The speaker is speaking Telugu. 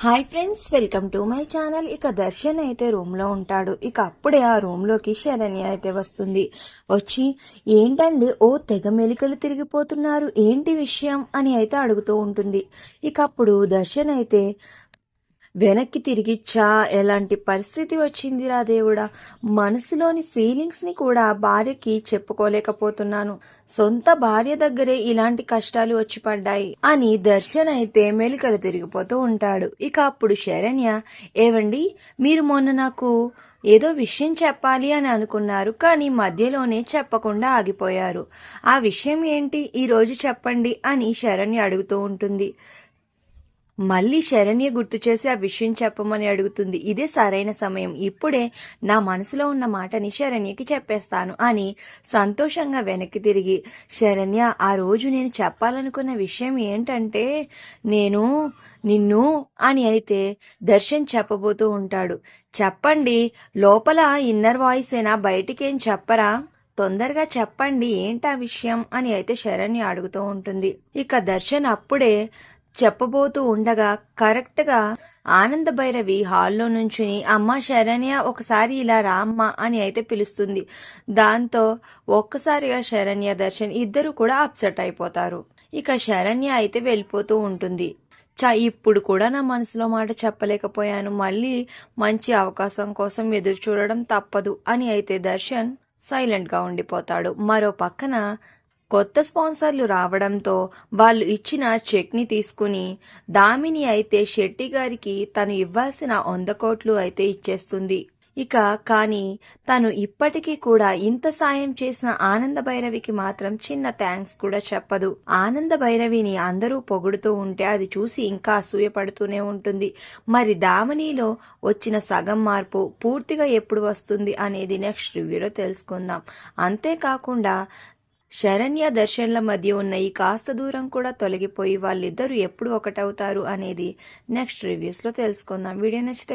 Hi friends, welcome to my channel. ఇక దర్శన్ అయితే రూమ్లో ఉంటాడు. ఇక అప్పుడే ఆ రూమ్లోకి శరణ్య అయితే వస్తుంది. వచ్చి ఏంటండి ఓ తెగ మెలికలు తిరిగిపోతున్నారు, ఏంటి విషయం అని అయితే అడుగుతూ ఉంటుంది. ఇక అప్పుడు దర్శన్ అయితే వెనక్కి తిరిగిచ్చా, ఎలాంటి పరిస్థితి వచ్చిందిరా దేవుడా, మనసులోని ఫీలింగ్స్ని కూడా భార్యకి చెప్పుకోలేకపోతున్నాను, సొంత భార్య దగ్గరే ఇలాంటి కష్టాలు వచ్చి పడ్డాయి అని దర్శన్ అయితే మెలికలు తిరిగిపోతూ ఉంటాడు. ఇక అప్పుడు శరణ్య, ఏవండి మీరు మొన్న నాకు ఏదో విషయం చెప్పాలి అని అనుకున్నారు, కానీ మధ్యలోనే చెప్పకుండా ఆగిపోయారు. ఆ విషయం ఏంటి, ఈరోజు చెప్పండి అని శరణ్య అడుగుతూ ఉంటుంది. మళ్ళీ శరణ్య గుర్తు చేసి ఆ విషయం చెప్పమని అడుగుతుంది. ఇదే సరైన సమయం, ఇప్పుడే నా మనసులో ఉన్న మాటని శరణ్యకి చెప్పేస్తాను అని సంతోషంగా వెనక్కి తిరిగి, శరణ్య ఆ రోజు నేను చెప్పాలనుకున్న విషయం ఏంటంటే, నేను నిన్ను అని అయితే దర్శన్ చెప్పబోతూ ఉంటాడు. చెప్పండి, లోపల ఇన్నర్ వాయిస్ ఏనా, బయటికేం చెప్పరా, తొందరగా చెప్పండి ఏంటా విషయం అని అయితే శరణ్య అడుగుతూ ఉంటుంది. ఇక దర్శన్ అప్పుడే చెప్పబోతూ ఉండగా కరెక్ట్గా ఆనంద భైరవి హాల్లో నుంచుని, అమ్మ శరణ్య ఒకసారి ఇలా రామ్మ అని అయితే పిలుస్తుంది. దాంతో ఒక్కసారిగా శరణ్య దర్శన్ ఇద్దరు కూడా అప్సెట్ అయిపోతారు. ఇక శరణ్య అయితే వెళ్ళిపోతూ ఉంటుంది. ఇప్పుడు కూడా నా మనసులో మాట చెప్పలేకపోయాను, మళ్ళీ మంచి అవకాశం కోసం ఎదురు చూడడం తప్పదు అని అయితే దర్శన్ సైలెంట్గా ఉండిపోతాడు. మరో పక్కన కొత్త స్పాన్సర్లు రావడంతో వాళ్ళు ఇచ్చిన చెక్ని తీసుకుని దామిని అయితే శెట్టి గారికి తను ఇవ్వాల్సిన 100 కోట్లు అయితే ఇచ్చేస్తుంది. ఇక కానీ తను ఇప్పటికీ కూడా ఇంత సాయం చేసిన ఆనంద భైరవికి మాత్రం చిన్న థ్యాంక్స్ కూడా చెప్పదు. ఆనంద భైరవిని అందరూ పొగుడుతూ ఉంటే అది చూసి ఇంకా అసూయపడుతూనే ఉంటుంది. మరి దామినిలో వచ్చిన సగం మార్పు పూర్తిగా ఎప్పుడు వస్తుంది అనేది నెక్స్ట్ రివ్యూలో తెలుసుకుందాం. అంతేకాకుండా శరణ్య దర్శన్ల మధ్య ఉన్న ఈ కాస్త దూరం కూడా తొలగిపోయి వాళ్ళిద్దరూ ఎప్పుడు ఒకటవుతారు అనేది నెక్స్ట్ రివ్యూస్లో తెలుసుకుందాం. వీడియో నచ్చితే